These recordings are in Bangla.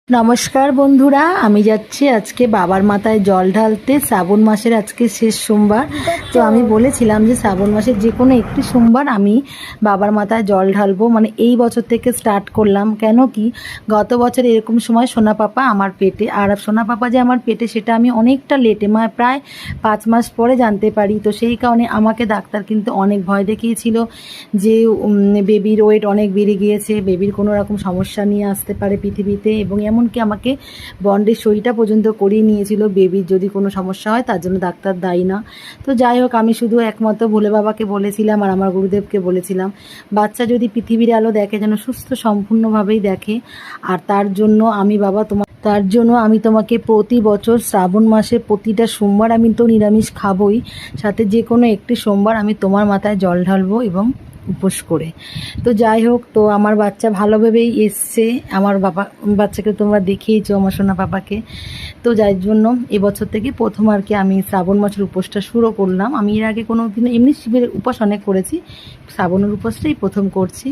নমস্কার বন্ধুরা, আমি যাচ্ছি আজকে বাবার মাথায় জল ঢালতে। শ্রাবণ মাসের আজকে শেষ সোমবার। তো আমি বলেছিলাম যে শ্রাবণ মাসের যে কোনো একটি সোমবার আমি বাবার মাথায় জল ঢালবো, মানে এই বছর থেকে স্টার্ট করলাম। কেন কি গত বছর এরকম সময় সোনা পাপা আমার পেটে, আর সোনা পাপা যে আমার পেটে সেটা আমি অনেকটা লেটে, মানে প্রায় 5 মাস পরে জানতে পারি। তো সেই কারণে আমাকে ডাক্তার কিন্তু অনেক ভয় দেখিয়েছিল যে বেবির ওয়েট অনেক বেড়ে গিয়েছে, বেবির কোনো রকম সমস্যা নিয়ে আসতে পারে পৃথিবীতে, এবং এমনকি আমাকে বন্ডের সইটা পর্যন্ত করিয়ে নিয়েছিল বেবির যদি কোনো সমস্যা হয় তার জন্য ডাক্তার দায়ী না। তো যাই হোক, আমি শুধু একমাত্র ভোলে বাবাকে বলেছিলাম আর আমার গুরুদেবকে বলেছিলাম, বাচ্চা যদি পৃথিবীর আলো দেখে যেন সুস্থ সম্পূর্ণভাবেই দেখে। আর তার জন্য আমি তোমাকে প্রতি বছর শ্রাবণ মাসে প্রতিটা সোমবার আমি তো নিরামিষ খাবই, সাথে যে কোনো একটি সোমবার আমি তোমার মাথায় জল ঢালবো এবং উপোস করে। তো যাই হোক, তো আমার বাচ্চা ভালোভাবেই এসছে। আমার বাচ্চাকে তোমরা দেখিয়েছো, আমার সোনা পাপাকে। তো যার জন্য এবছর থেকে প্রথম আর কি আমি শ্রাবণ মাসের উপোসটা শুরু করলাম। আমি এর আগে কোনো দিন এমনি শিবের উপোস অনেক করেছি, শ্রাবণের উপোসটাই প্রথম করছি।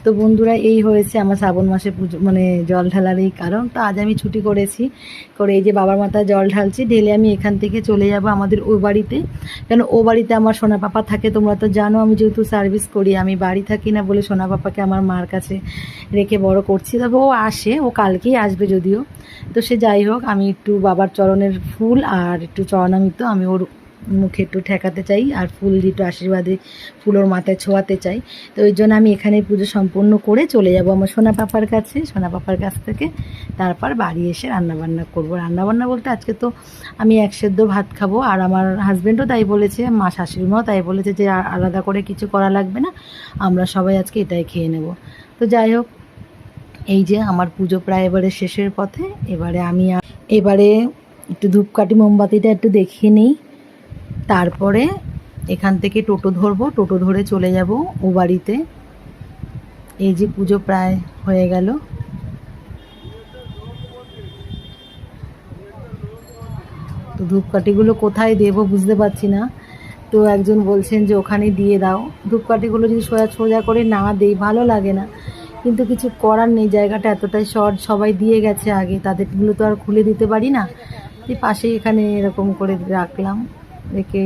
তো বন্ধুরা, এই হয়েছে আমার শ্রাবণ মাসে পুজো, মানে জল ঢালার এই কারণ। তো আজ আমি ছুটি করেছি, করে এই যে বাবার মাথায় জল ঢালছি। ঢেলে আমি এখান থেকে চলে যাব আমাদের ও বাড়িতে, কেন ও বাড়িতে আমার সোনা পাপা থাকে। তোমরা তো জানো আমি যেহেতু সার্ভিস করি, আমি বাড়ি থাকি না বলে সোনা পাপাকে আমার মার কাছে রেখে বড় করছি। তবে ও আসে, ও কালকেই আসবে যদিও। তো সে যাই হোক, আমি একটু বাবার চরণের ফুল আর একটু চরণামৃত আমি ওর মুখে একটু ঠেকাতে চাই, আর ফুল দিয়ে একটু আশীর্বাদে ফুল ওর মাথায় ছোঁয়াতে চাই। তো ওই জন্য আমি এখানে পুজো সম্পূর্ণ করে চলে যাব আমার সোনা পাপার কাছে। সোনা পাপার কাছ থেকে তারপর বাড়ি এসে রান্নাবান্না করবো। রান্নাবান্না বলতে আজকে তো আমি এক সেদ্ধ ভাত খাবো, আর আমার হাজব্যান্ডও তাই বলেছে, মা শাশুড়িমাও তাই বলেছে যে আলাদা করে কিছু করা লাগবে না, আমরা সবাই আজকে এটাই খেয়ে নেব। তো যাই হোক, এই যে আমার পুজো প্রায় এবারে শেষের পথে। এবারে একটু ধূপকাঠি মোমবাতিটা একটু দেখিয়ে নিই, তারপরে এখান থেকে টোটো ধরবো, টোটো ধরে চলে যাব ও বাড়িতে। এই যে পুজো প্রায় হয়ে গেল। তো ধূপকাঠিগুলো কোথায় দেবো বুঝতে পারছি না। তো একজন বলছেন যে ওখানে দিয়ে দাও। ধূপকাঠিগুলো যদি সোজা করে না দেই ভালো লাগে না, কিন্তু কিছু করার নেই, জায়গাটা এতটাই শর্ট, সবাই দিয়ে গেছে আগে, তাদেরগুলো তো আর খুলে দিতে পারি না। এই পাশে এখানে এরকম করে রাখলাম, রেখে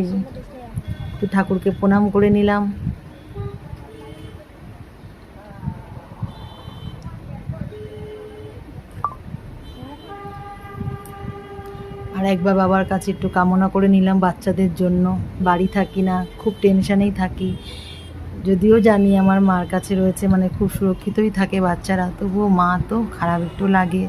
একটু ঠাকুরকে প্রণাম করে নিলাম। আর একবার বাবার কাছে একটু কামনা করে নিলাম বাচ্চাদের জন্য। বাড়ি থাকি না, খুব টেনশানেই থাকি, যদিও জানি আমার মার কাছে রয়েছে, মানে খুব সুরক্ষিতই থাকে বাচ্চারা, তবুও মা তো খারাপ একটু লাগে।